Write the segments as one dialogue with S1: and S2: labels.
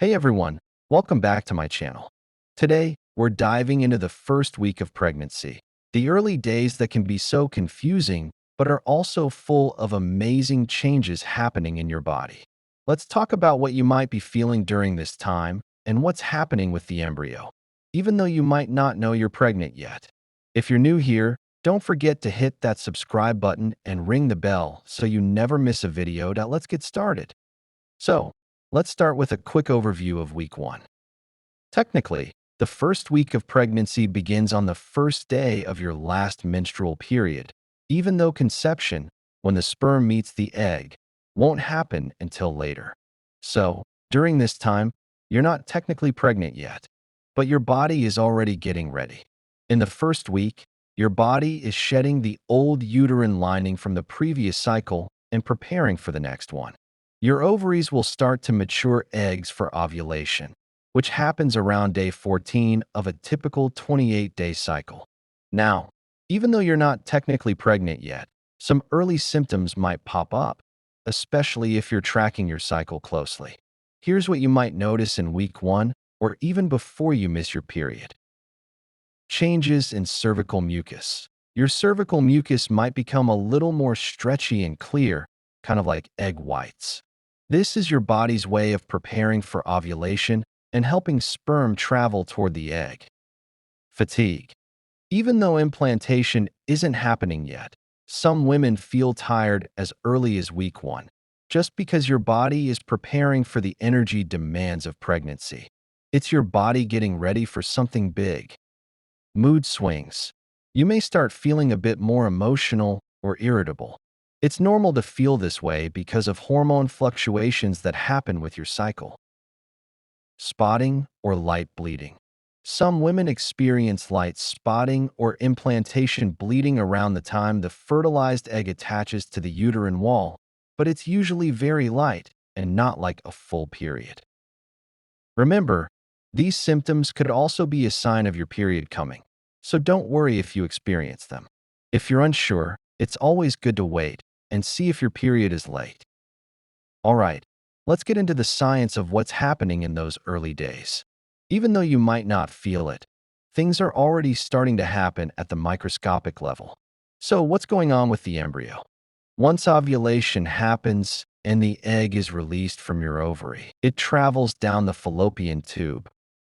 S1: Hey everyone, welcome back to my channel. Today, we're diving into the first week of pregnancy, the early days that can be so confusing, but are also full of amazing changes happening in your body. Let's talk about what you might be feeling during this time and what's happening with the embryo, even though you might not know you're pregnant yet. If you're new here, don't forget to hit that subscribe button and ring the bell so you never miss a video. Let's get started. So, let's start with a quick overview of week 1. Technically, the first week of pregnancy begins on the first day of your last menstrual period, even though conception, when the sperm meets the egg, won't happen until later. So, during this time, you're not technically pregnant yet, but your body is already getting ready. In the first week, your body is shedding the old uterine lining from the previous cycle and preparing for the next one. Your ovaries will start to mature eggs for ovulation, which happens around day 14 of a typical 28-day cycle. Now, even though you're not technically pregnant yet, some early symptoms might pop up, especially if you're tracking your cycle closely. Here's what you might notice in week 1 or even before you miss your period. Changes in cervical mucus. Your cervical mucus might become a little more stretchy and clear, kind of like egg whites. This is your body's way of preparing for ovulation and helping sperm travel toward the egg. Fatigue. Even though implantation isn't happening yet, some women feel tired as early as week 1, just because your body is preparing for the energy demands of pregnancy. It's your body getting ready for something big. Mood swings. You may start feeling a bit more emotional or irritable. It's normal to feel this way because of hormone fluctuations that happen with your cycle. Spotting or light bleeding. Some women experience light spotting or implantation bleeding around the time the fertilized egg attaches to the uterine wall, but it's usually very light and not like a full period. Remember, these symptoms could also be a sign of your period coming, so don't worry if you experience them. If you're unsure, it's always good to wait and see if your period is late. All right, let's get into the science of what's happening in those early days. Even though you might not feel it, things are already starting to happen at the microscopic level. So what's going on with the embryo? Once ovulation happens and the egg is released from your ovary, it travels down the fallopian tube,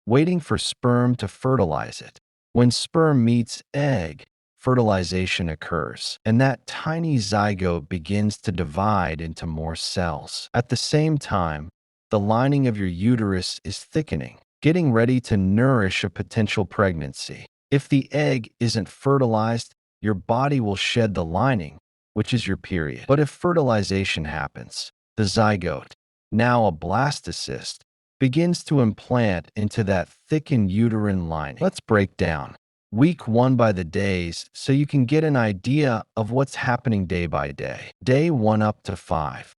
S1: waiting for sperm to fertilize it. When sperm meets egg, fertilization occurs, and that tiny zygote begins to divide into more cells. At the same time, the lining of your uterus is thickening, getting ready to nourish a potential pregnancy. If the egg isn't fertilized, your body will shed the lining, which is your period. But if fertilization happens, the zygote, now a blastocyst, begins to implant into that thickened uterine lining. Let's break down week 1 by the days so you can get an idea of what's happening day by day. Day 1 up to 5.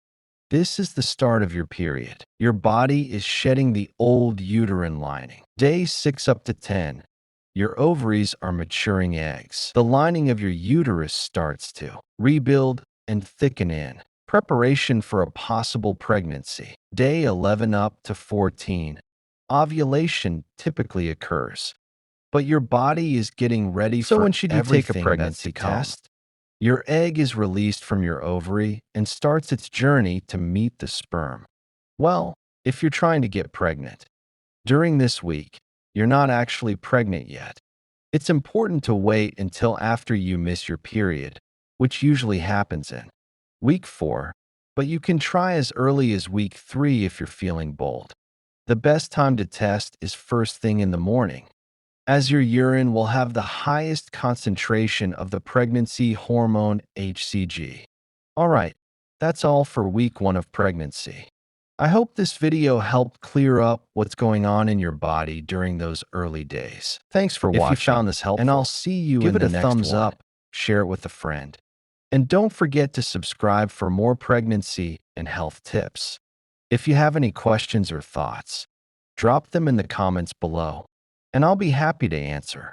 S1: This is the start of your period. Your body is shedding the old uterine lining. Day 6 up to 10. Your ovaries are maturing eggs. The lining of your uterus starts to rebuild and thicken in. Preparation for a possible pregnancy. Day 11 up to 14. Ovulation typically occurs, but your body is getting ready for when should you take a everything pregnancy that's to come. test? Your egg is released from your ovary and starts its journey to meet the sperm. Well, if you're trying to get pregnant, during this week, you're not actually pregnant yet. It's important to wait until after you miss your period, which usually happens in week 4, but you can try as early as week 3 if you're feeling bold. The best time to test is first thing in the morning, as your urine will have the highest concentration of the pregnancy hormone HCG. All right, that's all for week 1 of pregnancy. I hope this video helped clear up what's going on in your body during those early days. Thanks for watching. If you found this helpful, and I'll see you in the next one. Give it a thumbs up, share it with a friend. And don't forget to subscribe for more pregnancy and health tips. If you have any questions or thoughts, drop them in the comments below, and I'll be happy to answer.